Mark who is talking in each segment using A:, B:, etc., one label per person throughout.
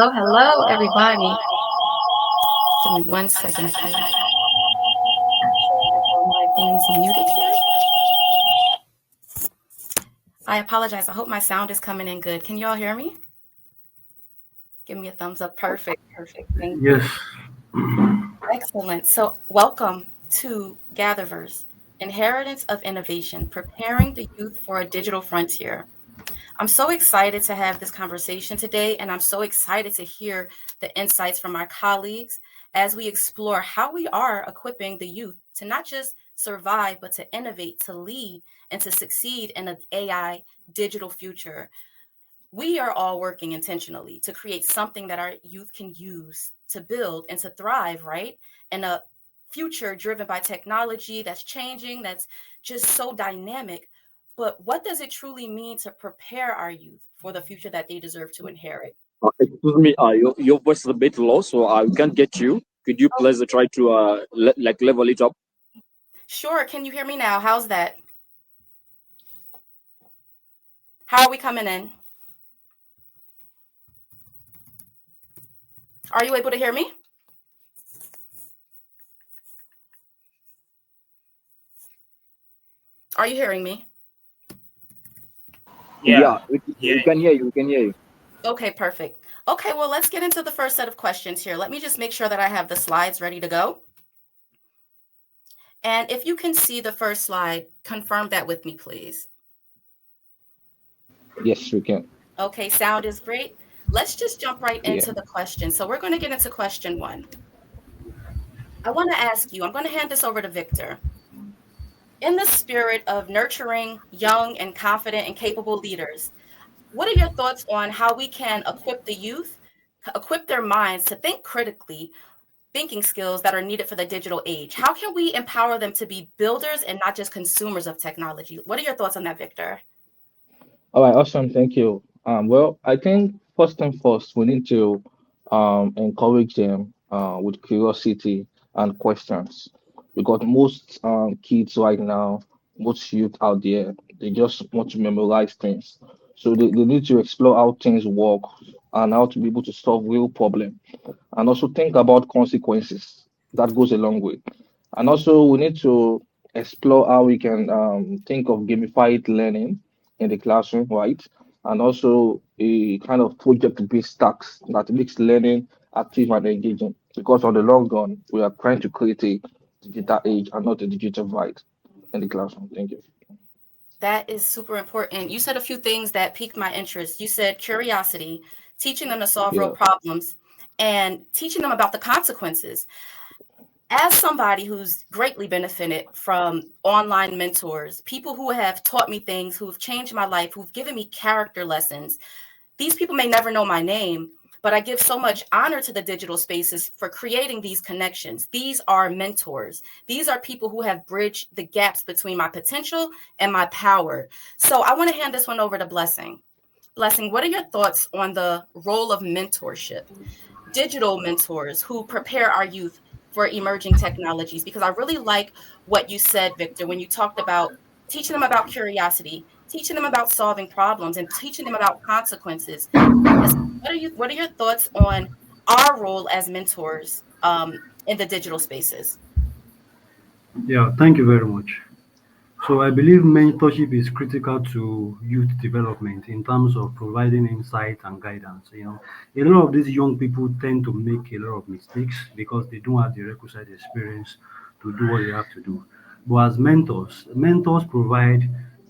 A: Hello, everybody. Give me 1 second here. My things muted here. I apologize. I hope my sound is coming in good. Can you all hear me? Give me a thumbs up. Perfect. Thank you.
B: Yes.
A: Excellent. So, welcome to GatherVerse, Inheritance of Innovation, preparing the youth for a digital frontier. I'm so excited to have this conversation today, and I'm so excited to hear the insights from our colleagues as we explore how we are equipping the youth to not just survive, but to innovate, to lead, and to succeed in an AI digital future. We are all working intentionally to create something that our youth can use to build and to thrive, right? In a future driven by technology that's changing, that's just so dynamic. But what does it truly mean to prepare our youth for the future that they deserve to inherit?
C: Excuse me, your voice is a bit low, so I can't get you. Could you please try to level it up?
A: Sure. Can you hear me now? How's that? How are we coming in? Are you able to hear me? Are you hearing me?
C: Yeah, we can hear you. We can hear you.
A: Okay, perfect. Okay, well, let's get into the first set of questions here. Let me just make sure that I have the slides ready to go. And if you can see the first slide, confirm that with me, please.
D: Yes, we can.
A: Okay, sound is great. Let's just jump right into the question. So we're going to get into question one. I want to ask you, I'm going to hand this over to Victor. In the spirit of nurturing young and confident and capable leaders, what are your thoughts on how we can equip the youth, equip their minds to think critically, thinking skills that are needed for the digital age? How can we empower them to be builders and not just consumers of technology? What are your thoughts on that, Victor?
D: All right, awesome. Thank you. Well, I think first and first, we need to encourage them with curiosity and questions because most kids right now, most youth out there, they just want to memorize things. So they need to explore how things work and how to be able to solve real problems and also think about consequences. That goes a long way. And also, we need to explore how we can think of gamified learning in the classroom, right? And also a kind of project-based tasks that makes learning active and engaging. Because on the long run, we are trying to create a digital age and not a digital void in the classroom. Thank you.
A: That is super important. You said a few things that piqued my interest. You said curiosity, teaching them to solve real
D: Yeah.
A: problems, and teaching them about the consequences. As somebody who's greatly benefited from online mentors, people who have taught me things, who've changed my life, who've given me character lessons, these people may never know my name, but I give so much honor to the digital spaces for creating these connections. These are mentors. These are people who have bridged the gaps between my potential and my power. So I want to hand this one over to Blessing. Blessing, what are your thoughts on the role of mentorship? Digital mentors who prepare our youth for emerging technologies, because I really like what you said, Victor, when you talked about teaching them about curiosity, teaching them about solving problems, and teaching them about consequences. What are your thoughts on our role as mentors in the digital spaces?
B: Yeah, thank you very much. So I believe mentorship is critical to youth development in terms of providing insight and guidance. A lot of these young people tend to make a lot of mistakes because they don't have the requisite experience to do what they have to do. But as mentors provide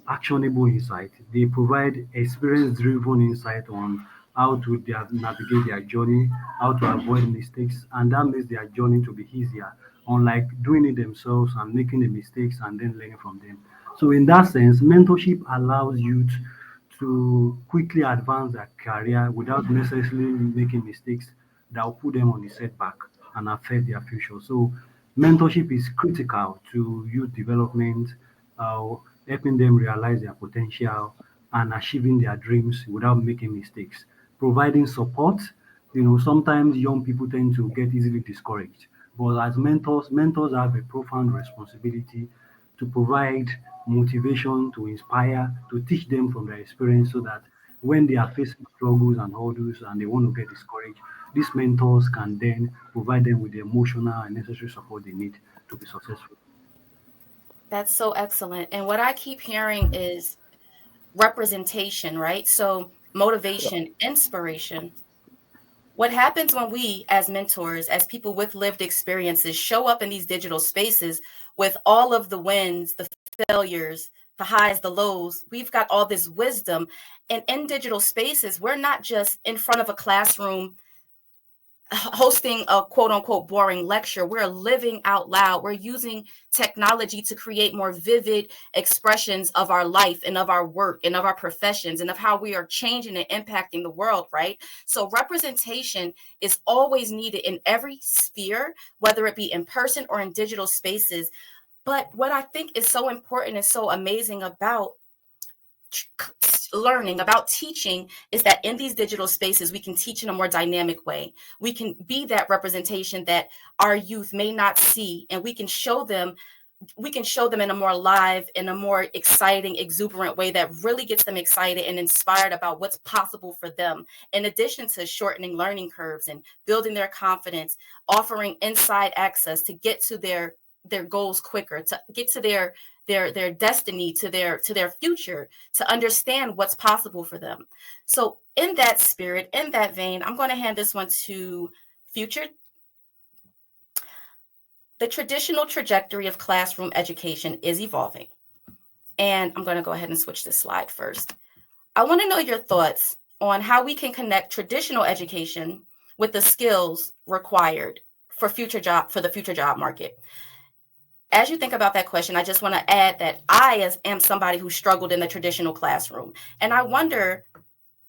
B: actionable insight. They provide experience-driven insight on how to navigate their journey, how to avoid mistakes, and that makes their journey to be easier, unlike doing it themselves and making the mistakes and then learning from them. So in that sense, mentorship allows youth to quickly advance their career without necessarily making mistakes that will put them on a setback and affect their future. So mentorship is critical to youth development, uh, helping them realize their potential and achieving their dreams without making mistakes. Providing support, sometimes young people tend to get easily discouraged. But as mentors have a profound responsibility to provide motivation, to inspire, to teach them from their experience so that when they are facing struggles and hurdles and they want to get discouraged, these mentors can then provide them with the emotional and necessary support they need to be successful.
A: That's so excellent. And what I keep hearing is representation, right? So
D: Yeah.
A: motivation, inspiration. What happens when we, as mentors, as people with lived experiences, show up in these digital spaces with all of the wins, the failures, the highs, the lows? We've got all this wisdom. And in digital spaces, we're not just in front of a classroom hosting a quote unquote boring lecture. We're living out loud. We're using technology to create more vivid expressions of our life and of our work and of our professions and of how we are changing and impacting the world, right? So representation is always needed in every sphere, whether it be in person or in digital spaces. But what I think is so important and so amazing about learning, about teaching, is that in these digital spaces we can teach in a more dynamic way. We can be that representation that our youth may not see, and we can show them in a more live, in a more exciting, exuberant way that really gets them excited and inspired about what's possible for them, in addition to shortening learning curves and building their confidence, offering inside access to get to their goals quicker, to get to their destiny, to their future, to understand what's possible for them. So in that spirit, in that vein, I'm going to hand this one to Future. The traditional trajectory of classroom education is evolving. And I'm going to go ahead and switch this slide first. I want to know your thoughts on how we can connect traditional education with the skills required for the future job market. As you think about that question, I just want to add that I am somebody who struggled in the traditional classroom. And I wonder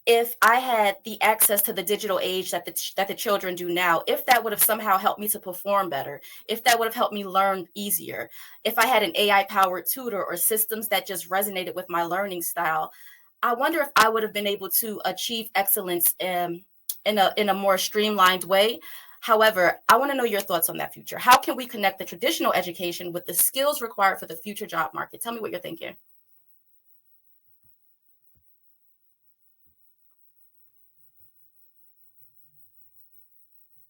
A: if I had the access to the digital age that the children do now, if that would have somehow helped me to perform better, if that would have helped me learn easier, if I had an AI powered tutor or systems that just resonated with my learning style, I wonder if I would have been able to achieve excellence in a more streamlined way. However, I want to know your thoughts on that. Future. How can we connect the traditional education with the skills required for the future job market? Tell me what you're thinking.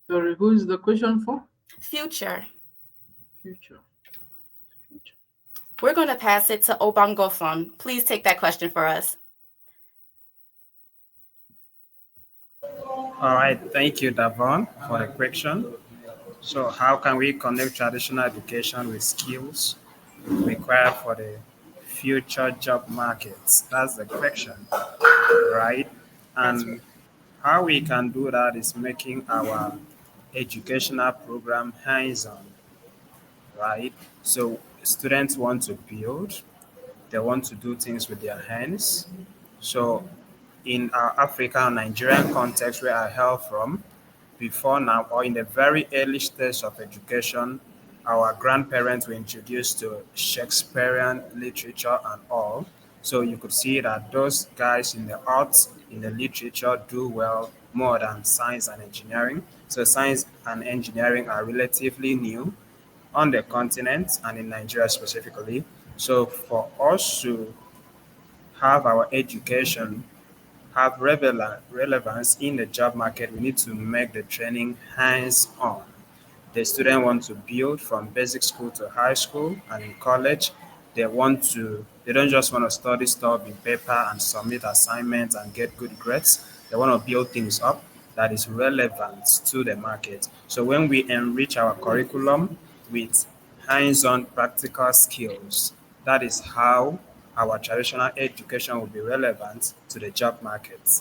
E: Sorry, who is the question for?
A: Future.
E: Future.
A: We're going to pass it to Obangofon. Please take that question for us.
F: All right, thank you, Davon, for the question. So, how can we connect traditional education with skills required for the future job markets? That's the question, right?
A: That's
F: And how we can do that is making our educational program hands-on, right? So, students want to build, they want to do things with their hands. So, in our African Nigerian context where I hail from, before now, or in the very early stage of education, our grandparents were introduced to Shakespearean literature and all. So you could see that those guys in the arts, in the literature, do well more than science and engineering. So science and engineering are relatively new on the continent and in Nigeria specifically. So for us to have our education have relevance in the job market, we need to make the training hands-on. The student wants to build from basic school to high school and in college. They don't just want to study stuff in paper and submit assignments and get good grades. They want to build things up that is relevant to the market. So when we enrich our curriculum with hands-on practical skills, that is how our traditional education will be relevant to the job market.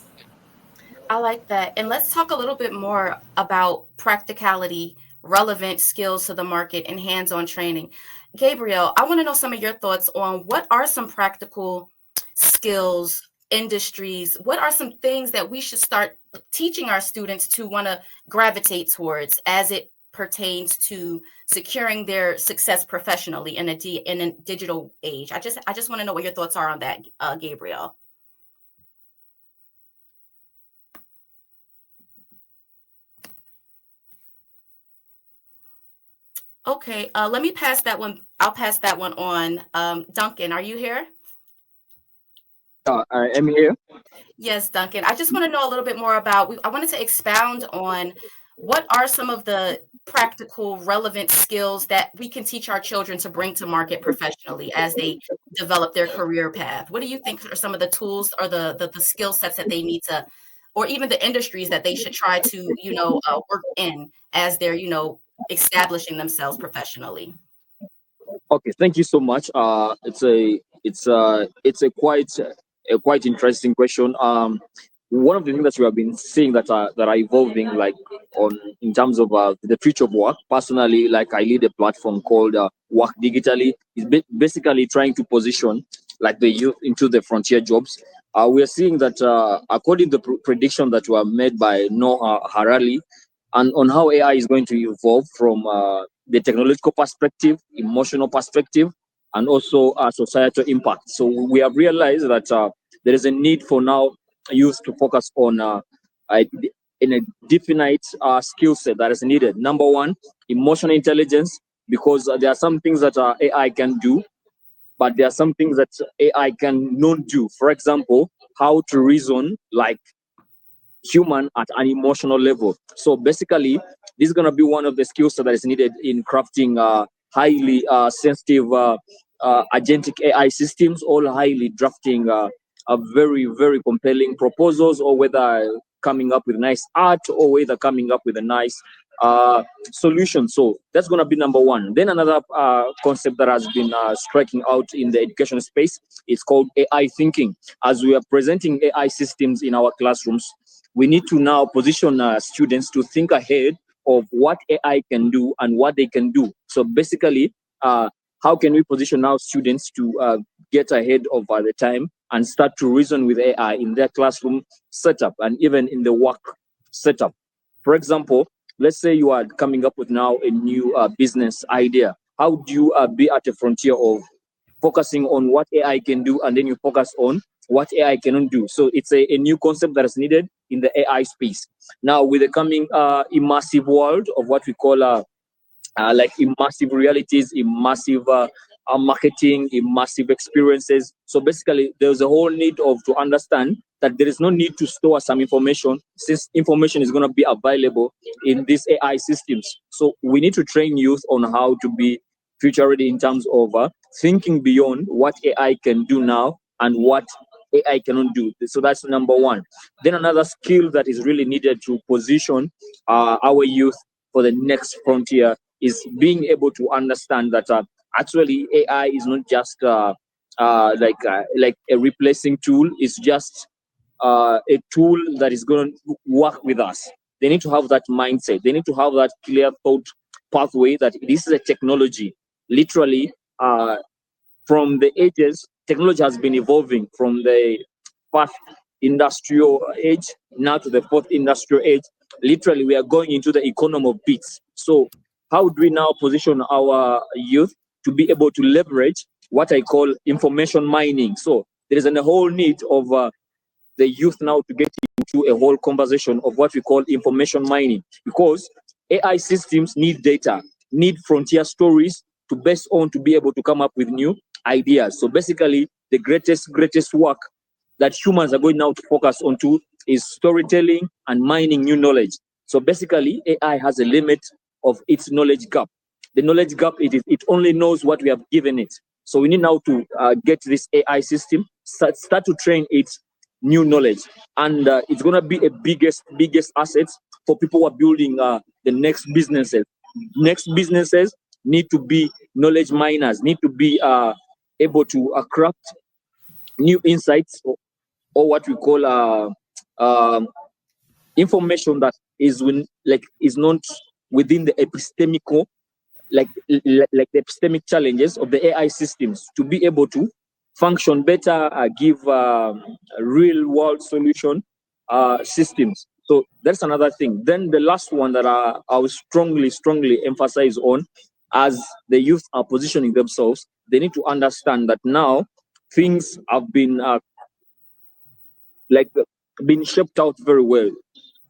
A: I like that. And let's talk a little bit more about practicality, relevant skills to the market, and hands-on training. Gabriel, I want to know some of your thoughts on what are some practical skills, industries, what are some things that we should start teaching our students to want to gravitate towards as it pertains to securing their success professionally in a digital age. I just want to know what your thoughts are on that, Gabriel. Okay, let me pass that one. I'll pass that one on. Duncan, are you here?
C: I am here.
A: Yes, Duncan. I just want to know a little bit more about, I wanted to expound on what are some of the practical, relevant skills that we can teach our children to bring to market professionally as they develop their career path. What do you think are some of the tools or the skill sets that they need to, or even the industries that they should try to, work in as they're, establishing themselves professionally?
C: Okay, thank you so much. It's a quite interesting question. One of the things that we have been seeing that are evolving, like on in terms of the future of work. Personally, like I lead a platform called Work Digitally. It's basically trying to position like the youth into the frontier jobs. We are seeing that according to the prediction that were made by Noah Harari, and on how AI is going to evolve from the technological perspective, emotional perspective, and also societal impact. So we have realized that there is a need for now youth to focus on in a definite skill set that is needed. Number one, emotional intelligence, because there are some things that AI can do, but there are some things that AI can not do. For example, how to reason like human at an emotional level. So basically, this is going to be one of the skills that is needed in crafting highly sensitive agentic AI systems, all highly drafting a very, very compelling proposals, or whether coming up with nice art, or whether coming up with a nice solution. So that's going to be number one. Then another concept that has been striking out in the education space is called AI thinking. As we are presenting AI systems in our classrooms, we need to now position students to think ahead of what AI can do and what they can do. So basically, how can we position our students to get ahead of the time and start to reason with AI in their classroom setup and even in the work setup? For example, let's say you are coming up with now a new business idea. How do you be at the frontier of focusing on what AI can do, and then you focus on what AI cannot do? So it's a new concept that is needed in the AI space. Now, with the coming immersive world of what we call like immersive realities, immersive marketing, immersive experiences. So basically, there's a whole need of to understand that there is no need to store some information, since information is going to be available in these AI systems. So we need to train youth on how to be future ready in terms of thinking beyond what AI can do now and what AI cannot do. So that's number one. Then another skill that is really needed to position our youth for the next frontier is being able to understand that actually AI is not just like a replacing tool. It's just a tool that is going to work with us. They need to have that mindset. They need to have that clear thought pathway that this is a technology. Literally, from the ages, technology has been evolving from the first industrial age now to the fourth industrial age. Literally, we are going into the economy of bits. So how do we now position our youth to be able to leverage what I call information mining? So there is a whole need of the youth now to get into a whole conversation of what we call information mining, because AI systems need data, need frontier stories to base on to be able to come up with new ideas. So basically, the greatest work that humans are going now to focus on to is storytelling and mining new knowledge. So basically, AI has a limit of its knowledge gap. The knowledge gap, it only knows what we have given it. So we need now to get this AI system, start to train its new knowledge, and it's going to be a biggest asset for people who are building the next businesses. Next businesses need to be knowledge miners, need to be able to craft new insights, or what we call information that is is not within the epistemical, like the epistemic challenges of the AI systems, to be able to function better, give real world solution systems. So that's another thing. Then the last one that I will strongly emphasize on, as the youth are positioning themselves, they need to understand that now things have been been shaped out very well.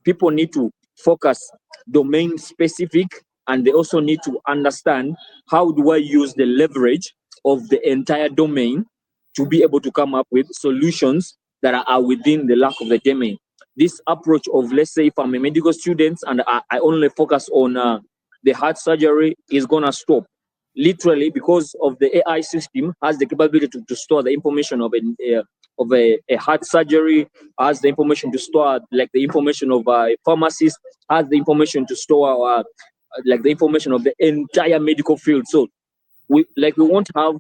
C: People need to focus domain specific, and they also need to understand how do I use the leverage of the entire domain to be able to come up with solutions that are within the lack of the domain. This approach of, let's say, if I'm a medical student and I only focus on the heart surgery, is gonna stop. Literally, because of the AI system has the capability to store the information of a heart surgery, has the information to store like the information of a pharmacist, has the information to store like the information of the entire medical field. So we won't have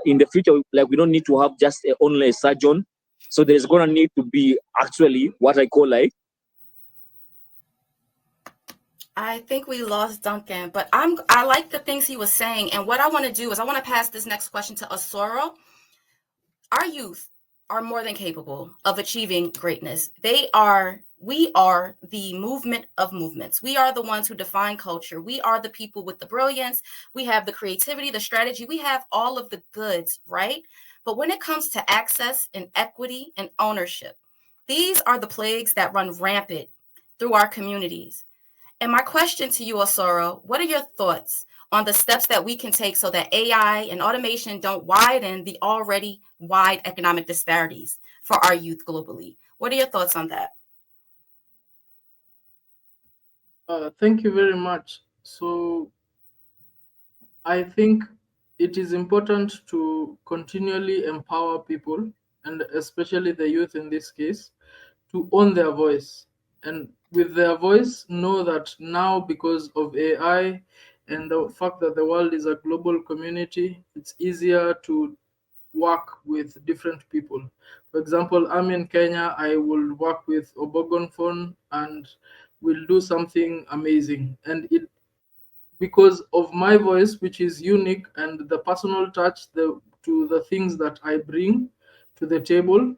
C: in the future, like we don't need to have just only a surgeon. So there's gonna need to be actually what I call like.
A: I think we lost Duncan, but I like the things he was saying. And what I want to do is I want to pass this next question to Osoro. Our youth are more than capable of achieving greatness. We are the movement of movements. We are the ones who define culture. We are the people with the brilliance. We have the creativity, the strategy. We have all of the goods, right? But when it comes to access and equity and ownership, these are the plagues that run rampant through our communities. And my question to you, Osoro, what are your thoughts on the steps that we can take so that AI and automation don't widen the already wide economic disparities for our youth globally? What are your thoughts on that?
E: Thank you very much. So I think it is important to continually empower people, and especially the youth in this case, to own their voice. And with their voice, know that now, because of AI and the fact that the world is a global community, it's easier to work with different people. For example, I'm in Kenya, I will work with Obogon Phone and we'll do something amazing. And it because of my voice, which is unique, and the personal touch to the things that I bring to the table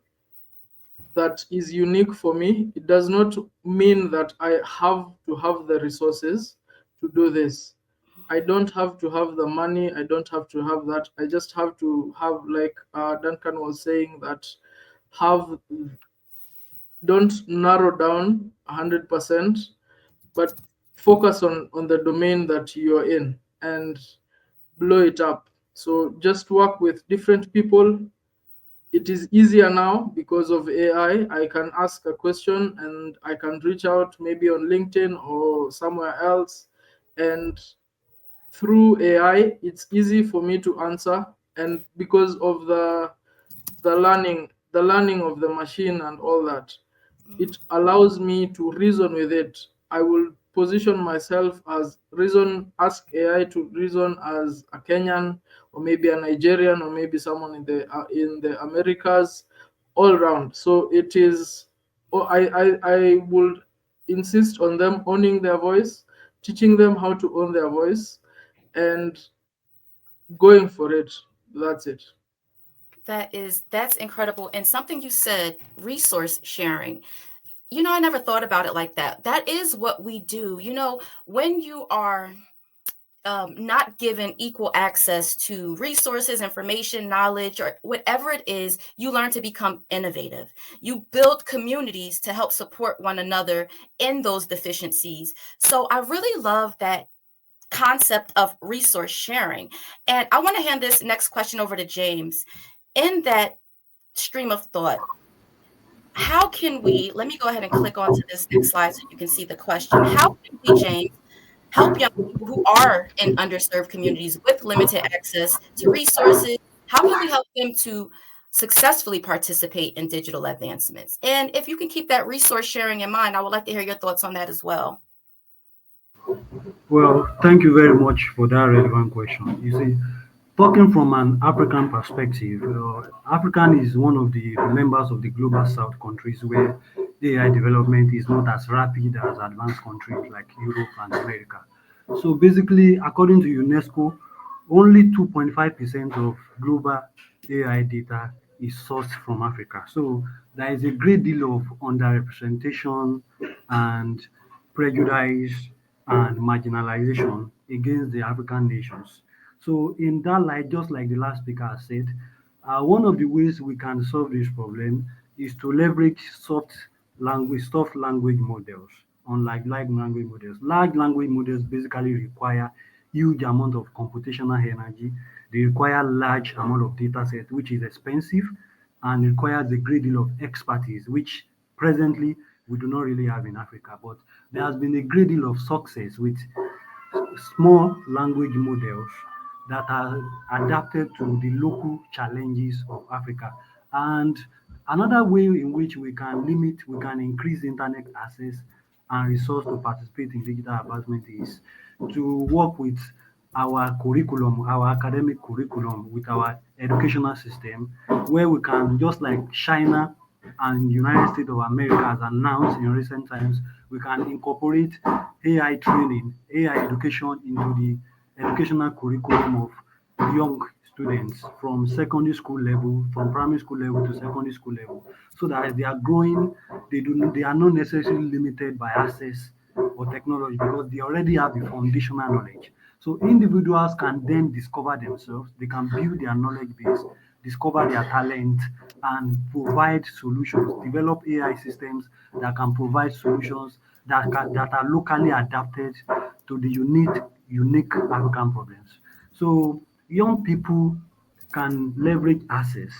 E: that is unique for me, it does not mean that I have to have the resources to do this. I don't have to have the money. I don't have to have that. I just have to have, like Duncan was saying, that have don't narrow down 100%, but focus on the domain that you're in and blow it up. So just work with different people. It is easier now because of AI. I can ask a question and I can reach out maybe on LinkedIn or somewhere else, and through AI it's easy for me to answer. And because of the learning of the machine and all that, it allows me to reason with it. I will position myself as reason, ask AI to reason as a Kenyan or maybe a Nigerian or maybe someone in the Americas, all around. So it is. Oh, I would insist on them owning their voice, teaching them how to own their voice, and going for it. That's it.
A: That's incredible. And something you said, resource sharing. I never thought about it like that. That is what we do. When you are not given equal access to resources, information, knowledge, or whatever it is, you learn to become innovative. You build communities to help support one another in those deficiencies. So I really love that concept of resource sharing. And I want to hand this next question over to James. In that stream of thought, how can we, let me go ahead and click onto this next slide so you can see the question. How can we, James, help young people who are in underserved communities with limited access to resources? How can we help them to successfully participate in digital advancements? And if you can keep that resource sharing in mind, I would like to hear your thoughts on that as well.
B: Well, thank you very much for that relevant question. You see, talking from an African perspective, African is one of the members of the global south countries where AI development is not as rapid as advanced countries like Europe and America. So basically, according to UNESCO, only 2.5% of global AI data is sourced from Africa. So there is a great deal of underrepresentation and prejudice and marginalization against the African nations. So in that light, just like the last speaker has said, one of the ways we can solve this problem is to leverage soft language models, unlike large language models. Large language models basically require huge amount of computational energy. They require large amount of data set, which is expensive and requires a great deal of expertise, which presently we do not really have in Africa. But there has been a great deal of success with small language models that are adapted to the local challenges of Africa. And another way in which we can increase internet access and resource to participate in digital advancement is to work with our curriculum, our academic curriculum, with our educational system, where we can, just like China and United States of America has announced in recent times, we can incorporate AI training, AI education into the educational curriculum of young students from secondary school level, from primary school level to secondary school level, so that as they are growing, they are not necessarily limited by access or technology because they already have the foundational knowledge. So individuals can then discover themselves, they can build their knowledge base, discover their talent, and provide solutions, develop AI systems that can provide solutions that are locally adapted to the unique African problems. So young people can leverage access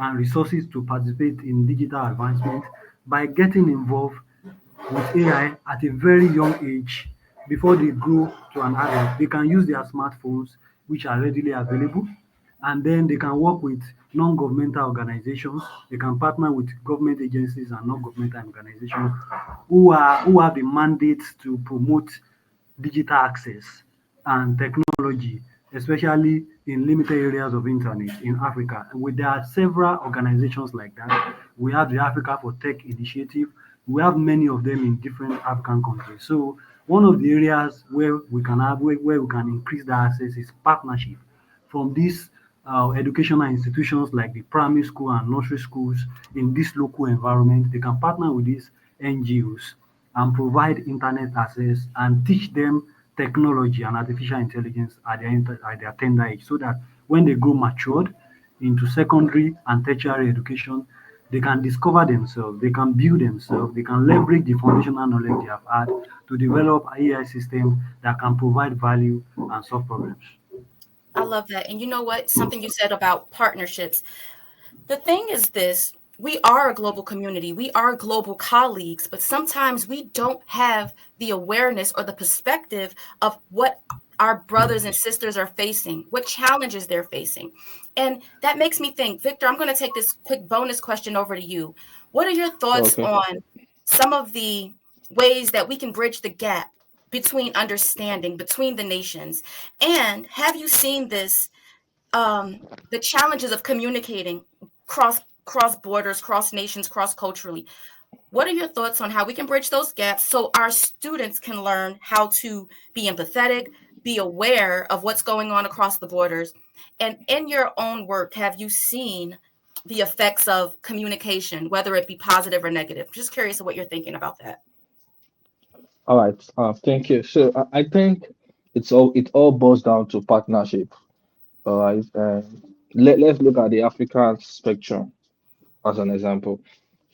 B: and resources to participate in digital advancement by getting involved with AI at a very young age. Before they grow to an adult, they can use their smartphones, which are readily available, and then they can work with non-governmental organizations. They can partner with government agencies and non-governmental organizations who have a mandate to promote digital access and technology, especially in limited areas of internet in Africa. There are several organizations like that. We have the Africa for Tech initiative. We have many of them in different African countries. So one of the areas where we can increase the access is partnership from these educational institutions like the primary school and nursery schools in this local environment. They can partner with these NGOs and provide internet access and teach them technology and artificial intelligence at their tender age, so that when they grow matured into secondary and tertiary education, they can discover themselves, they can build themselves, they can leverage the foundational knowledge they have had to develop AI systems that can provide value and solve problems.
A: I love that. And you know what? Something you said about partnerships. The thing is this, we are a global community, we are global colleagues, but sometimes we don't have the awareness or the perspective of what our brothers and sisters are facing, what challenges they're facing. And that makes me think, Victor, I'm going to take this quick bonus question over to you. What are your thoughts
D: Okay.
A: on some of the ways that we can bridge the gap between understanding between the nations? And have you seen this, the challenges of communicating cross borders, cross nations, cross culturally? What are your thoughts on how we can bridge those gaps so our students can learn how to be empathetic, be aware of what's going on across the borders? And in your own work, have you seen the effects of communication, whether it be positive or negative? Just curious of what you're thinking about that.
D: All right. Thank you. So I think it all boils down to partnership. All right. Let's look at the African spectrum as an example.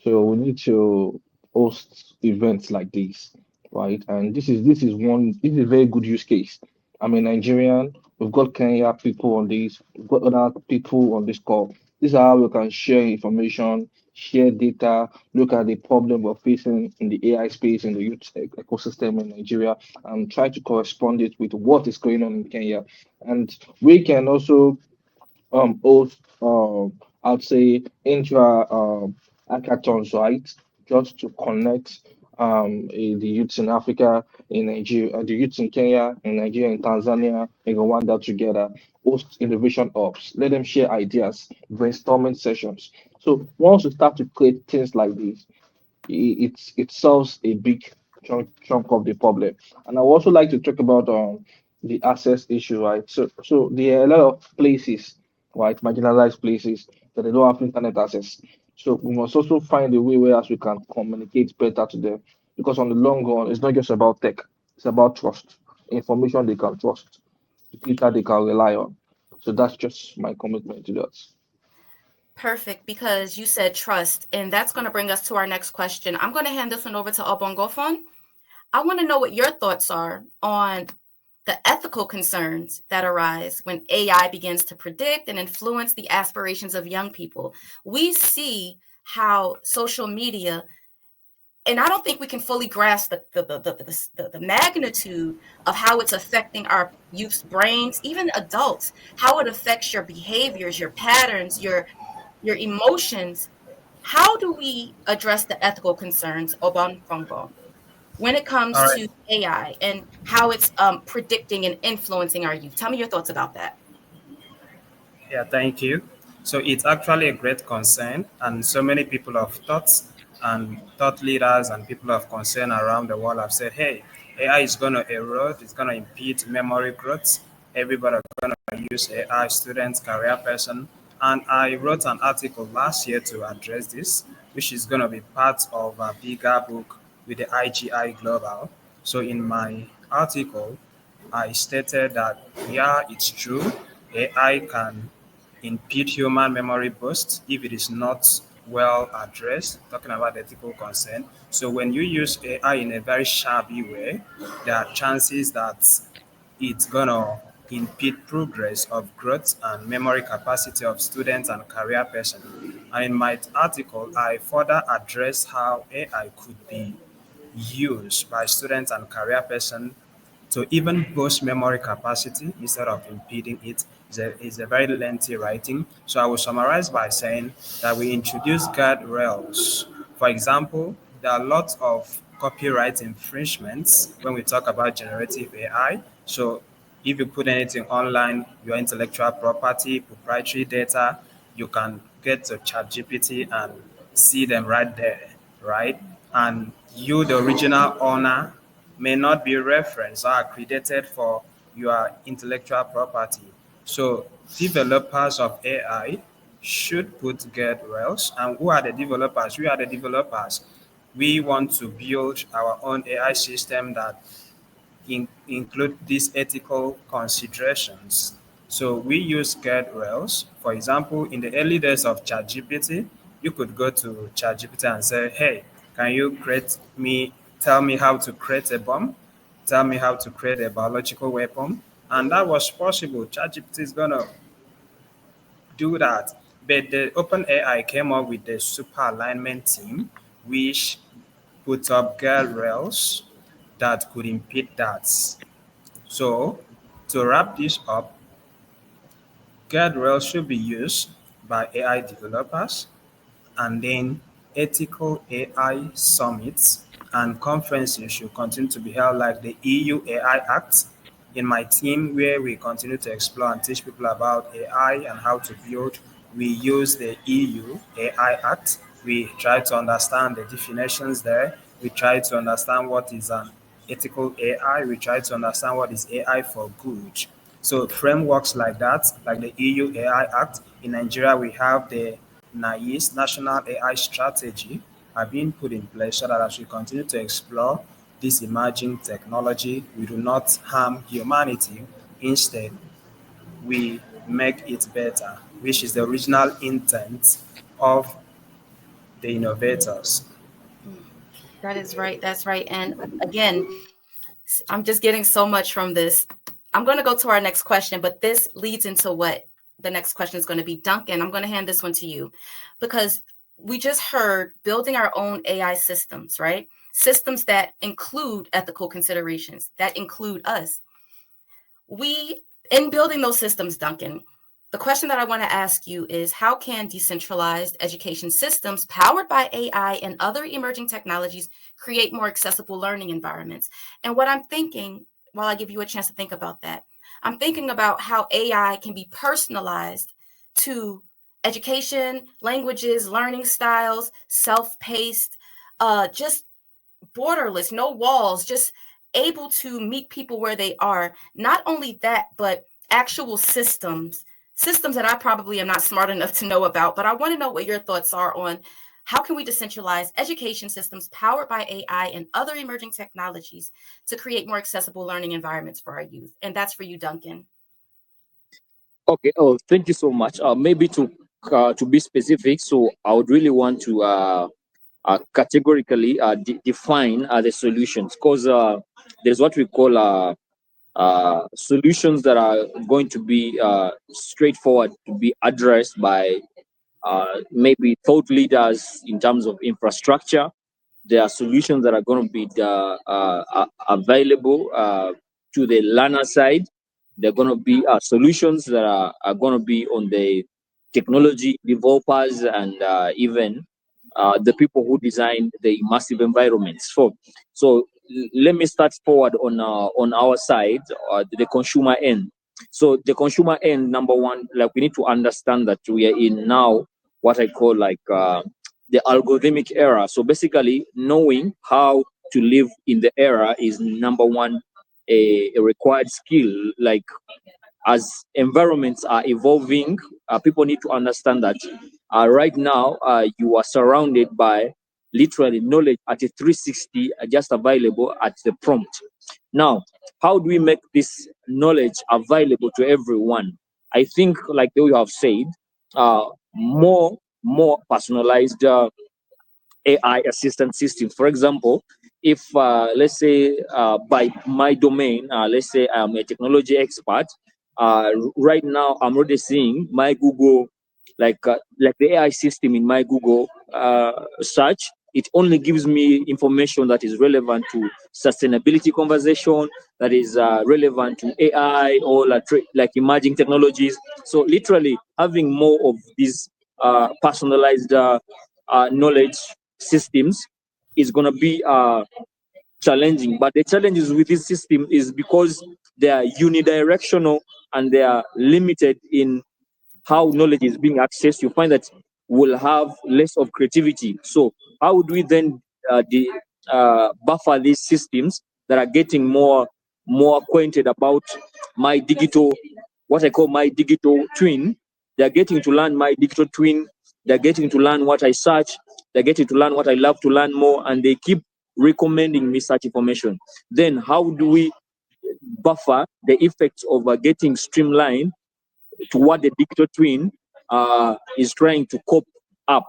D: So we need to host events like this, right? And this is a very good use case. I'm a Nigerian. We've got Kenya people on this. We've got other people on this call. This is how we can share information, share data, look at the problem we're facing in the AI space, in the youth ecosystem in Nigeria, and try to correspond it with what is going on in Kenya. And we can also host I'd say intra hackathons, right? Just to connect the youths in Africa, in Nigeria, the youths in Kenya, in Nigeria, in Tanzania, in Rwanda together, host innovation hubs, let them share ideas, brainstorming sessions. So once we start to create things like this, it solves a big chunk of the problem. And I would also like to talk about the access issue, right? So there are a lot of places, right, marginalized places that they don't have internet access. So we must also find a way where we can communicate better to them, because on the long run, it's not just about tech; it's about trust, information they can trust, data they can rely on. So that's just my commitment to that.
A: Perfect, because you said trust, and that's going to bring us to our next question. I'm going to hand this one over to Obongofon. I want to know what your thoughts are on the ethical concerns that arise when AI begins to predict and influence the aspirations of young people. We see how social media, and I don't think we can fully grasp the magnitude of how it's affecting our youth's brains, even adults, how it affects your behaviors, your patterns, your emotions. How do we address the ethical concerns, Obonfongo, when it
F: All
A: comes
F: right.
A: to AI and how it's predicting and influencing our youth? Tell me your thoughts about that.
F: Yeah, thank you. So it's actually a great concern, and so many people of thoughts and thought leaders and people of concern around the world have said, hey, AI is going to erode, it's going to impede memory growth. Everybody is going to use AI, students, career person. And I wrote an article last year to address this, which is going to be part of a bigger book with the IGI Global. So in my article, I stated that, yeah, it's true. AI can impede human memory bursts if it is not well addressed, talking about ethical concern. So when you use AI in a very shabby way, there are chances that it's gonna impede progress of growth and memory capacity of students and career person. And in my article, I further address how AI could be used by students and career person to even boost memory capacity instead of impeding it. Is a very lengthy writing. So I will summarize by saying that we introduce guardrails. For example, there are lots of copyright infringements when we talk about generative AI. So if you put anything online, your intellectual property, proprietary data, you can get to ChatGPT and see them right there, right? And you, the original owner, may not be referenced or accredited for your intellectual property. So developers of AI should put guardrails. And who are the developers? We are the developers. We want to build our own AI system that include these ethical considerations. So we use guardrails. For example, in the early days of ChatGPT, you could go to ChatGPT and say, hey, can you tell me how to create a bomb? Tell me how to create a biological weapon. And that was possible. ChatGPT is going to do that. But the OpenAI came up with the super alignment team, which put up guardrails that could impede that. So, to wrap this up, guardrails should be used by AI developers, and then ethical AI summits and conferences should continue to be held, like the EU AI Act. In my team, where we continue to explore and teach people about AI and how to build, we use the EU AI Act. We try to understand the definitions there. We try to understand what is an ethical AI. We try to understand what is AI for good. So frameworks like that, like the EU AI Act, in Nigeria we have the NIS, National AI Strategy, are being put in place so that as we continue to explore this emerging technology, we do not harm humanity. Instead, we make it better, which is the original intent of the innovators.
A: That is right. That's right. And again, I'm just getting so much from this. I'm going to go to our next question, but this leads into what the next question is going to be. Duncan, I'm going to hand this one to you because we just heard building our own AI systems, right? Systems that include ethical considerations, that include us. In building those systems, Duncan, the question that I want to ask you is how can decentralized education systems powered by AI and other emerging technologies create more accessible learning environments? And what I'm thinking, while I give you a chance to think about that, I'm thinking about how AI can be personalized to education, languages, learning styles, self-paced, just borderless, no walls, just able to meet people where they are. Not only that, but actual systems that I probably am not smart enough to know about, but I want to know what your thoughts are on how can we decentralize education systems powered by AI and other emerging technologies to create more accessible learning environments for our youth? And that's for you, Duncan.
C: Okay. Oh, thank you so much. Maybe to be specific, so I would really want to categorically define the solutions, because there's what we call solutions that are going to be straightforward to be addressed by maybe thought leaders in terms of infrastructure. There are solutions that are going to be available to the learner side. There are going to be solutions that are going to be on the technology developers and even the people who design the immersive environments. So let me start forward on our side, the consumer end. So the consumer end, number one, like we need to understand that we are in now what I call like the algorithmic era. So basically, knowing how to live in the era is number one, a required skill. Like as environments are evolving, people need to understand that right now you are surrounded by literally knowledge at a 360 just available at the prompt. Now, how do we make this knowledge available to everyone? I think, like you have said, more personalized AI assistant systems. For example, if let's say by my domain, let's say I'm a technology expert, right now I'm already seeing my Google, like the AI system in my Google search. It only gives me information that is relevant to sustainability conversation, that is relevant to AI or like emerging technologies. So literally having more of these personalized knowledge systems is going to be challenging. But the challenges with this system is because they are unidirectional and they are limited in how knowledge is being accessed. You find that we'll have less of creativity. So how would we then buffer these systems that are getting more acquainted about my digital, what I call my digital twin? They're getting to learn my digital twin. They're getting to learn what I search. They're getting to learn what I love to learn more, and they keep recommending me such information. Then how do we buffer the effects of getting streamlined to what the digital twin is trying to cope up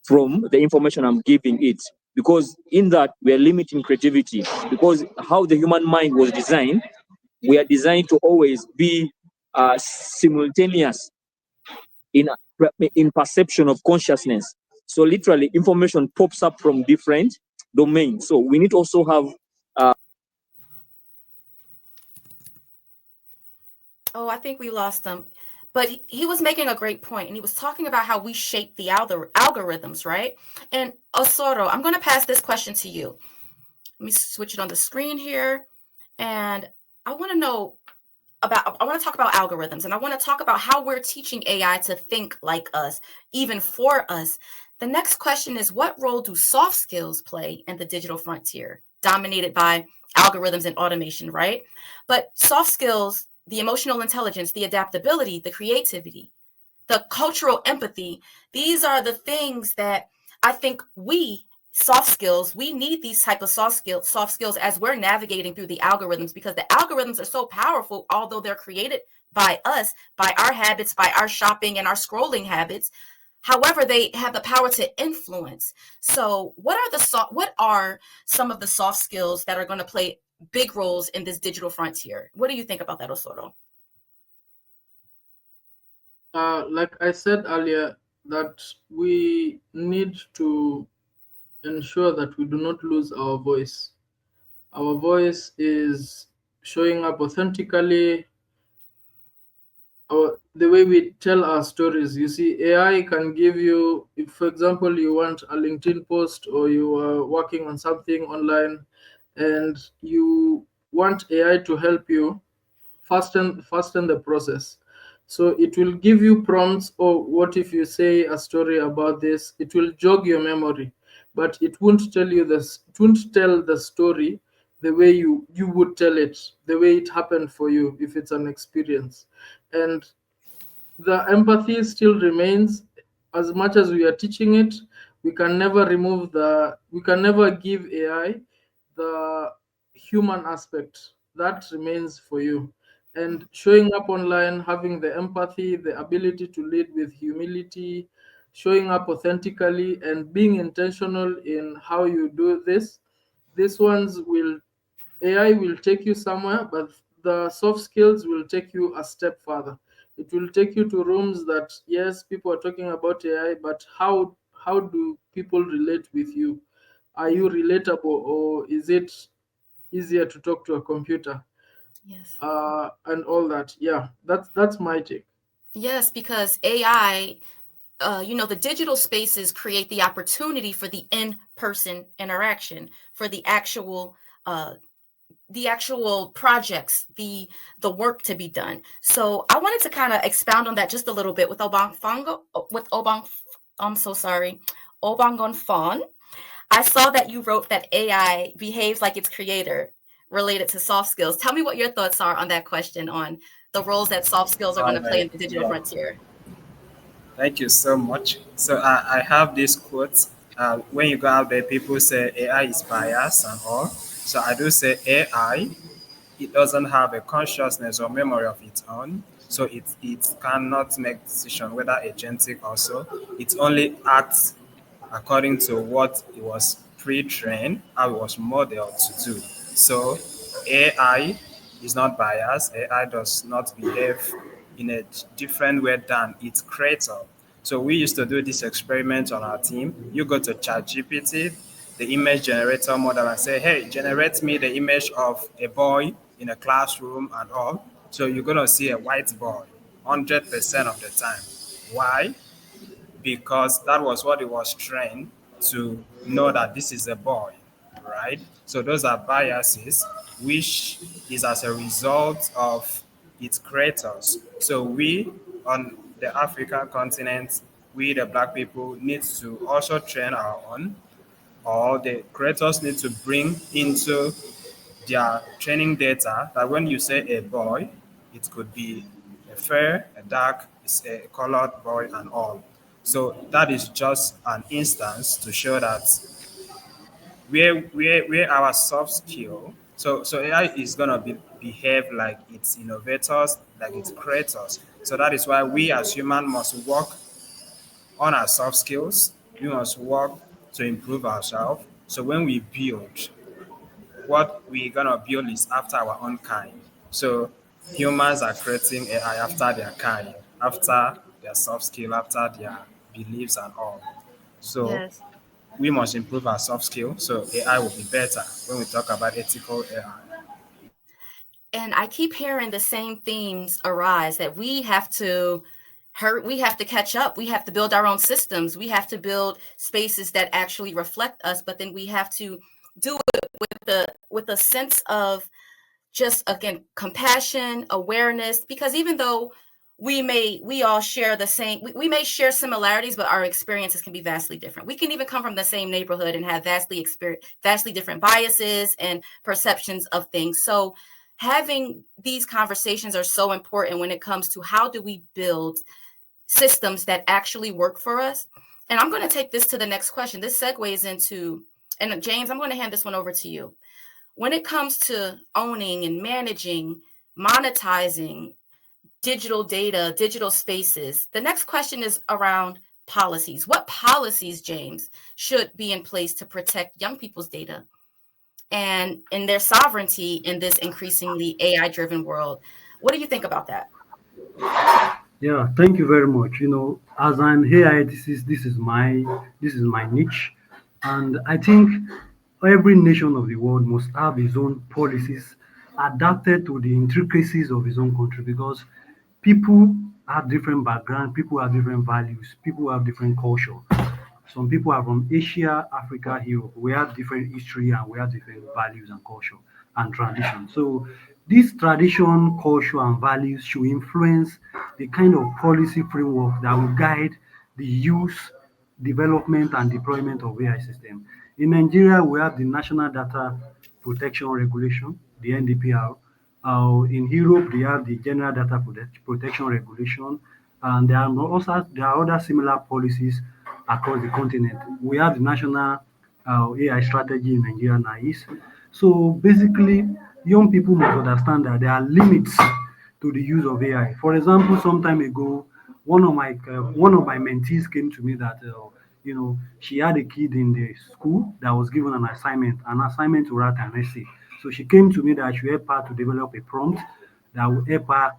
C: from the information I'm giving it? Because in that we are limiting creativity, because how the human mind was designed, we are designed to always be simultaneous in perception of consciousness. So literally information pops up from different domains. So we need to also have
A: Oh, I think we lost him. But he was making a great point, and he was talking about how we shape the algorithms, right? And Osoro, I'm going to pass this question to you. Let me switch it on the screen here. And I want to talk about algorithms, and I want to talk about how we're teaching AI to think like us, even for us. The next question is, what role do soft skills play in the digital frontier, dominated by algorithms and automation, right? But soft skills, the emotional intelligence, the adaptability, the creativity, the cultural empathy, these are the things that I think soft skills, we need these type of soft skills as we're navigating through the algorithms, because the algorithms are so powerful, although they're created by us, by our habits, by our shopping and our scrolling habits. However, they have the power to influence. So what are some of the soft skills that are going to play big roles in this digital frontier? What do you think about that, Osoro?
E: Like I said earlier, that we need to ensure that we do not lose our voice. Our voice is showing up authentically. The way we tell our stories. You see, AI can give you, if for example you want a LinkedIn post or you are working on something online and you want AI to help you fasten the process. So it will give you prompts, or what if you say a story about this? It will jog your memory, but it won't tell you this. It won't tell the story the way you would tell it, the way it happened for you if it's an experience. And the empathy still remains. As much as we are teaching it, we can never give AI the human aspect. That remains for you. And showing up online, having the empathy, the ability to lead with humility, showing up authentically, and being intentional in how you do this, these ones will AI will take you somewhere, but the soft skills will take you a step further. It will take you to rooms that, yes, people are talking about AI, but how do people relate with you? Are you relatable, or is it easier to talk to a computer?
A: Yes.
E: And all that. Yeah, that's my take.
A: Yes, because AI, the digital spaces create the opportunity for the in-person interaction, for uh, the actual projects, the work to be done. So I wanted to kind of expound on that just a little bit with I'm so sorry, Obangon Fawn. I saw that you wrote that AI behaves like its creator related to soft skills. Tell me what your thoughts are on that question, on the roles that soft skills are going
F: All
A: to play
F: right.
A: in the digital
F: Yeah.
A: frontier.
F: Thank you so much. So I have this quote. When you go out there, people say AI is biased and all. So I do say AI, it doesn't have a consciousness or memory of its own. So it cannot make decision whether agentic also. It only acts according to what it was pre-trained, how it was modeled to do. So AI is not biased. AI does not behave in a different way than its creator. So we used to do this experiment on our team. You go to ChatGPT, the image generator model, and say, hey, generate me the image of a boy in a classroom and all. So you're going to see a white boy 100% of the time. Why? Because that was what it was trained to know, that this is a boy, right? So those are biases, which is as a result of its creators. So we on the African continent, we the black people need to also train our own, or the creators need to bring into their training data that when you say a boy, it could be a fair, a dark, a colored boy, and all. So that is just an instance to show that where our soft skill. So AI is gonna behave like its innovators, like its creators. So that is why we as humans must work on our soft skills. We must work to improve ourselves. So when we build, what we're gonna build is after our own kind. So humans are creating AI after their kind, after their soft skill, after their beliefs and all. So
A: Yes.
F: we must improve our soft skill so AI will be better when we talk about ethical AI.
A: And I keep hearing the same themes arise, that we have to catch up. We have to build our own systems. We have to build spaces that actually reflect us, but then we have to do it with a sense of, just again, compassion, awareness, because even though we all share the same, we may share similarities, but our experiences can be vastly different. We can even come from the same neighborhood and have vastly different biases and perceptions of things. So having these conversations are so important when it comes to how do we build systems that actually work for us. And I'm going to take this to the next question. This segues into, and James, I'm going to hand this one over to you. When it comes to owning and managing, monetizing digital data, digital spaces, the next question is around policies. What policies, James, should be in place to protect young people's data and in their sovereignty in this increasingly AI driven world? What do you think about that?
B: Yeah, thank you very much. As an AI, this is my niche, and I think every nation of the world must have its own policies adapted to the intricacies of its own country, because people have different background, people have different values, people have different culture. Some people are from Asia, Africa, Europe. We have different history and we have different values and culture and tradition. So this tradition, culture, and values should influence the kind of policy framework that will guide the use, development, and deployment of AI system. In Nigeria, we have the National Data Protection Regulation, the NDPR. In Europe, they have the General Data Protection Regulation, and there are other similar policies across the continent. We have the National AI Strategy in Nigeria, NICE. So basically, young people must understand that there are limits to the use of AI. For example, some time ago, one of my mentees came to me that she had a kid in the school that was given an assignment to write an essay. So she came to me that I should help her to develop a prompt that will help her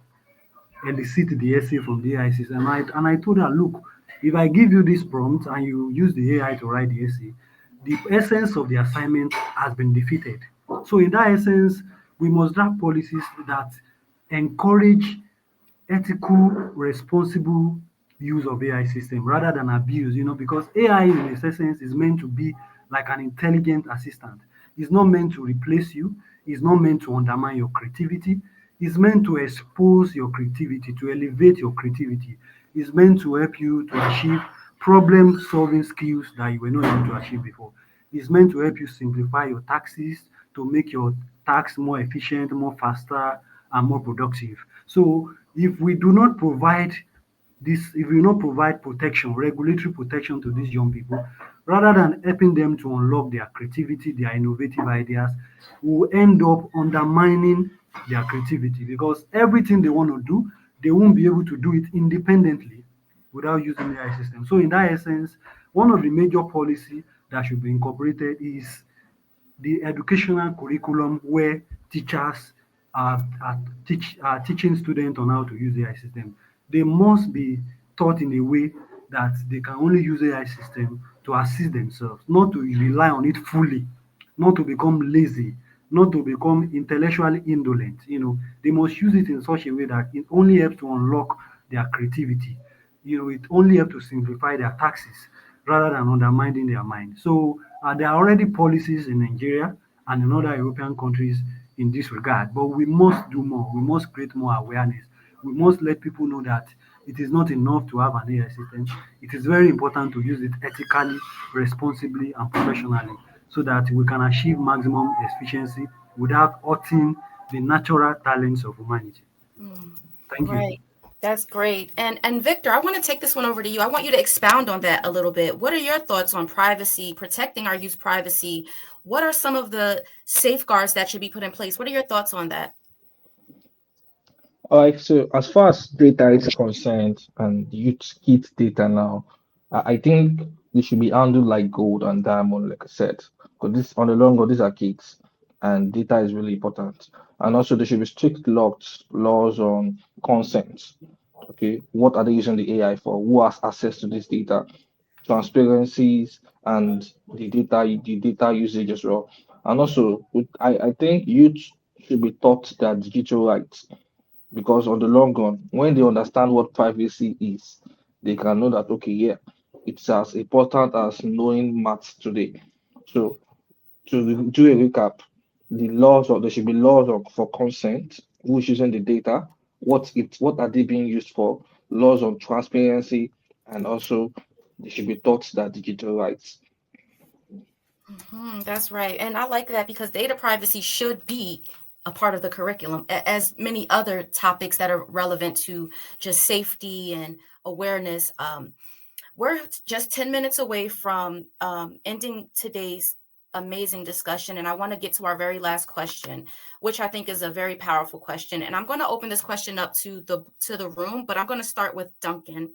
B: elicit the essay from the AI system. And I told her, look, if I give you this prompt and you use the AI to write the essay, the essence of the assignment has been defeated. So in that essence, we must draft policies that encourage ethical, responsible use of AI system rather than abuse, because AI in its essence is meant to be like an intelligent assistant. It's not meant to replace you, it's not meant to undermine your creativity, it's meant to expose your creativity, to elevate your creativity. It's meant to help you to achieve problem solving skills that you were not able to achieve before. It's meant to help you simplify your taxes, to make your tasks more efficient, more faster, and more productive. So if we do not provide if we not provide protection, regulatory protection to these young people, rather than helping them to unlock their creativity, their innovative ideas, we will end up undermining their creativity because everything they want to do, they won't be able to do it independently without using the AI system. So in that essence, one of the major policy that should be incorporated is the educational curriculum where teachers are teaching students on how to use AI system. They must be taught in a way that they can only use AI system to assist themselves, not to rely on it fully, not to become lazy, not to become intellectually indolent. They must use it in such a way that it only helps to unlock their creativity. It only helps to simplify their taxes rather than undermining their mind. So there are already policies in Nigeria and in other European countries in this regard, but we must do more. We must create more awareness. We must let people know that it is not enough to have an AI system. It is very important to use it ethically, responsibly, and professionally so that we can achieve maximum efficiency without hurting the natural talents of humanity. Thank you.
A: Right. That's great. And Victor, I want to take this one over to you. I want you to expound on that a little bit. What are your thoughts on privacy, protecting our youth privacy? What are some of the safeguards that should be put in place? What are your thoughts on that?
D: All right, so as far as data is concerned and youth kids data now, I think they should be handled like gold and diamond, like I said. Because this on the long run, these are kids and data is really important. And also there should be strict laws on consent. Okay, what are they using the AI for? Who has access to this data? Transparencies and the data usage as well. And also I think youth should be taught their digital rights because on the long run, when they understand what privacy is, they can know that okay, yeah, it's as important as knowing maths today. So do a recap, there should be laws for consent, who is using the data, what are they being used for, laws on transparency, and also they should be taught that digital rights.
A: That's right. And I like that because data privacy should be a part of the curriculum, as many other topics that are relevant to just safety and awareness. We're just 10 minutes away from ending today's amazing discussion. And I want to get to our very last question, which I think is a very powerful question. And I'm going to open this question up to the room, but I'm going to start with Duncan.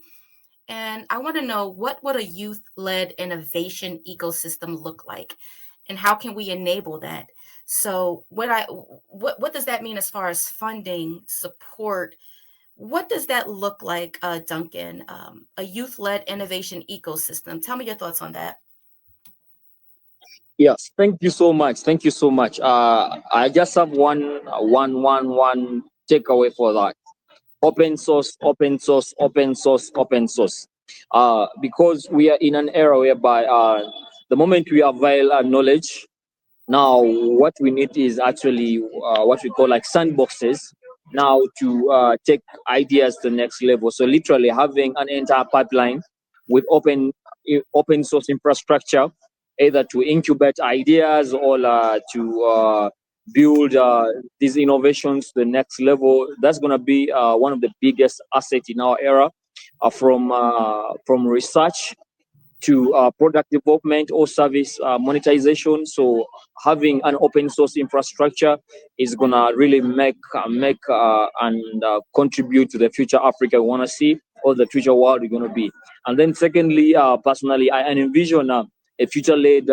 A: And I want to know, what would a youth-led innovation ecosystem look like? And how can we enable that? So what does that mean as far as funding, support? What does that look like, Duncan? A youth-led innovation ecosystem. Tell me your thoughts on that.
C: Yes, thank you so much. Thank you so much. I just have one takeaway for that. Open source, open source, open source, open source. Because we are in an era whereby the moment we avail our knowledge, now what we need is actually what we call like sandboxes now to take ideas to the next level. So literally having an entire pipeline with open source infrastructure, either to incubate ideas or to build these innovations to the next level. That's going to be one of the biggest assets in our era, from research to product development or service monetization. So having an open source infrastructure is gonna really make and contribute to the future Africa we want to see, or the future world we're gonna be. And then secondly, personally, I envision a future-led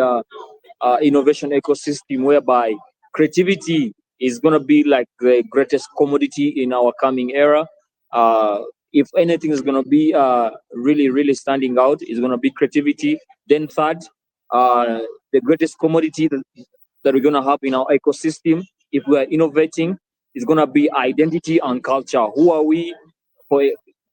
C: innovation ecosystem whereby creativity is going to be like the greatest commodity in our coming era. Uh, if anything is going to be really, really standing out, is going to be creativity. Then third, the greatest commodity that we're going to have in our ecosystem, if we are innovating, is going to be identity and culture. Who are we for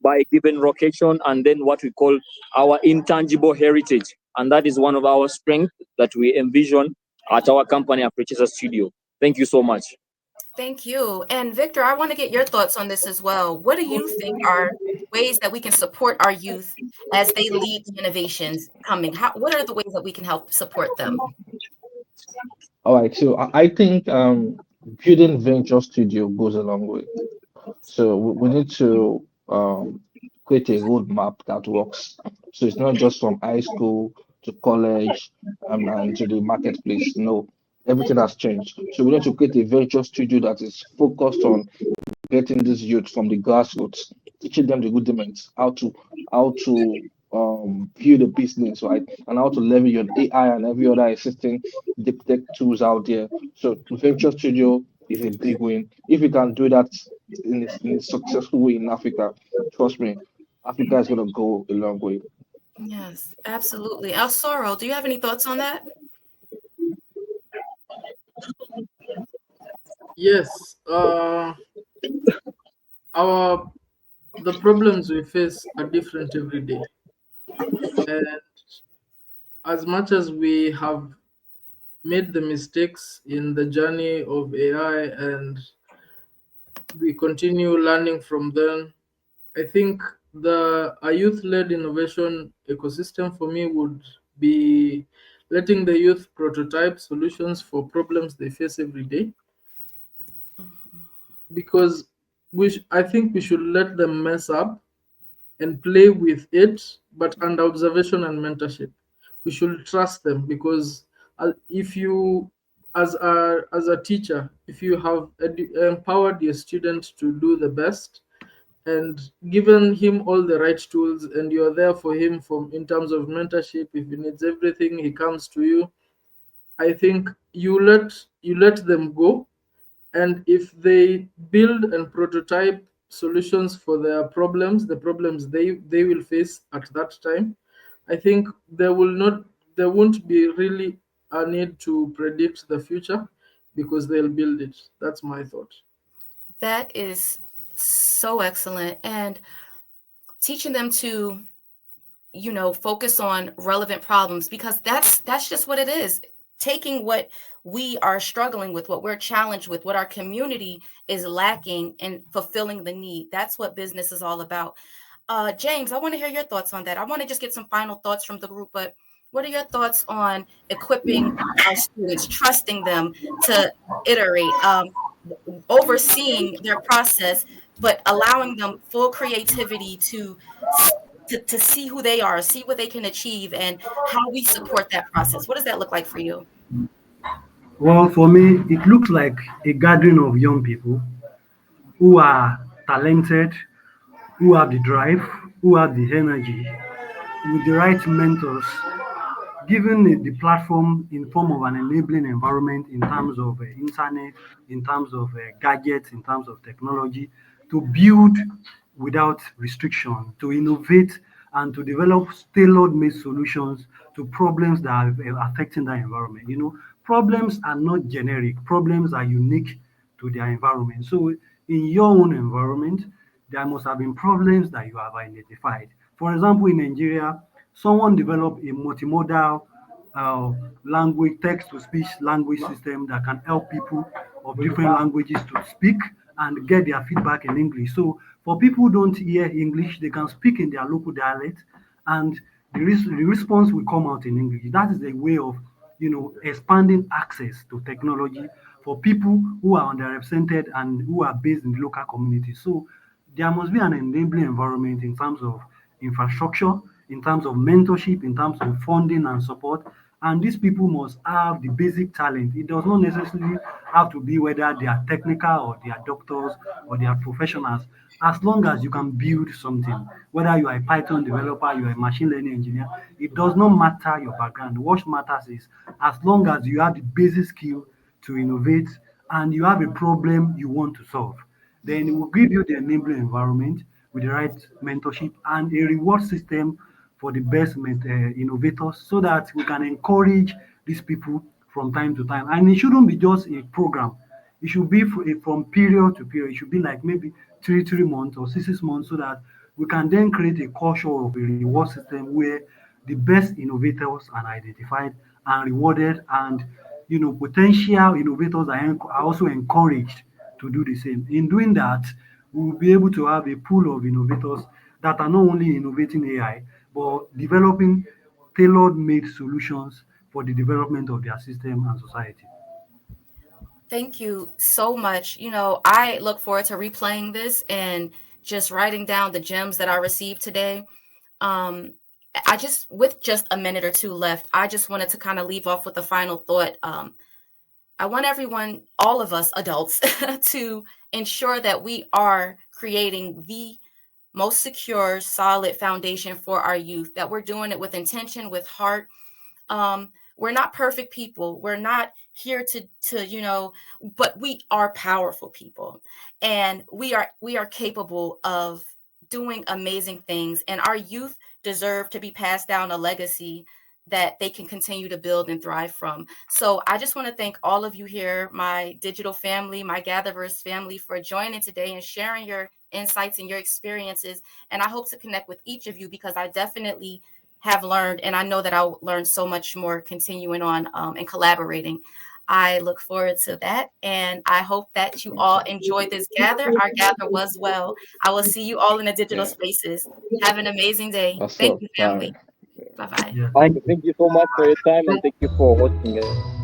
C: by a given location, and then what we call our intangible heritage. And that is one of our strengths that we envision at our company, Aperture Studio. Thank you so much.
A: Thank you. And Victor, I want to get your thoughts on this as well. What do you think are ways that we can support our youth as they lead the innovations coming? What are the ways that we can help support them?
D: All right, so I think building venture studio goes a long way. So we need to create a roadmap that works. So it's not just from high school to college and to the marketplace. No, everything has changed. So we need to create a venture studio that is focused on getting these youth from the grassroots, teaching them the rudiments, how to build a business, right, and how to leverage your AI and every other existing deep tech tools out there. So venture studio is a big win. If we can do that in a successful way in Africa, trust me, Africa is going to go a long way.
A: Yes, absolutely. El Soro, do you have any thoughts on that?
E: Yes. Our the problems we face are different every day, and as much as we have made the mistakes in the journey of AI and we continue learning from them, I think a youth-led innovation ecosystem for me would be letting the youth prototype solutions for problems they face every day, because I think we should let them mess up and play with it, but under observation and mentorship. We should trust them, because if you, as a teacher, if you have empowered your student to do the best and given him all the right tools, and you're there for him from in terms of mentorship, if he needs everything, he comes to you. I think you let them go, and if they build and prototype solutions for their problems, the problems they will face at that time, I think there won't be really a need to predict the future, because they'll build it. That's my thought.
A: That is so excellent. And teaching them to, focus on relevant problems, because that's just what it is. Taking what we are struggling with, what we're challenged with, what our community is lacking, and fulfilling the need. That's what business is all about. James, I want to hear your thoughts on that. I want to just get some final thoughts from the group, but what are your thoughts on equipping our students, trusting them to iterate, overseeing their process, but allowing them full creativity to see who they are, see what they can achieve, and how we support that process? What does that look like for you?
B: Well, for me, it looks like a gathering of young people who are talented, who have the drive, who have the energy, with the right mentors, given the platform in form of an enabling environment in terms of internet, in terms of gadgets, in terms of technology, to build without restriction, to innovate and to develop tailored made solutions to problems that are affecting that environment. Problems are not generic, problems are unique to their environment. So in your own environment, there must have been problems that you have identified. For example, in Nigeria, someone developed a multimodal uh, language, text to speech language system that can help people of different languages to speak and get their feedback in English. So for people who don't hear English, they can speak in their local dialect, and the response will come out in English. That is a way of expanding access to technology for people who are underrepresented and who are based in the local community. So there must be an enabling environment in terms of infrastructure, in terms of mentorship, in terms of funding and support. And these people must have the basic talent. It does not necessarily have to be whether they are technical or they are doctors or they are professionals. As long as you can build something, whether you are a Python developer, you are a machine learning engineer, it does not matter your background. What matters is as long as you have the basic skill to innovate, and you have a problem you want to solve. Then it will give you the enabling environment with the right mentorship and a reward system for the best innovators so that we can encourage these people from time to time. And it shouldn't be just a program. It should be from period to period. It should be like maybe 3 months or 6 months so that we can then create a culture of a reward system where the best innovators are identified and rewarded, and potential innovators are also encouraged to do the same. In doing that, we will be able to have a pool of innovators that are not only innovating AI but developing tailor-made solutions for the development of their system and society.
A: Thank you so much. I look forward to replaying this and just writing down the gems that I received today. Um, with just a minute or two left, I just wanted to kind of leave off with a final thought. I want everyone, all of us adults, to ensure that we are creating the most secure, solid foundation for our youth, that we're doing it with intention, with heart. We're not perfect people. We're not here but we are powerful people, and we are capable of doing amazing things, and our youth deserve to be passed down a legacy that they can continue to build and thrive from. So I just want to thank all of you here, my digital family, my GatherVerse family, for joining today and sharing your insights and your experiences. And I hope to connect with each of you, because I definitely have learned, and I know that I'll learn so much more continuing on and collaborating. I look forward to that, and I hope that you all enjoy this gather. Our gather was well. I will see you all in the digital
D: Yeah.
A: spaces. Have an amazing day.
D: That's
A: Thank
D: all.
A: you,
D: Bye.
A: family. Bye-bye.
B: Yeah,
C: Thank you so much for your time, and thank you for hosting us.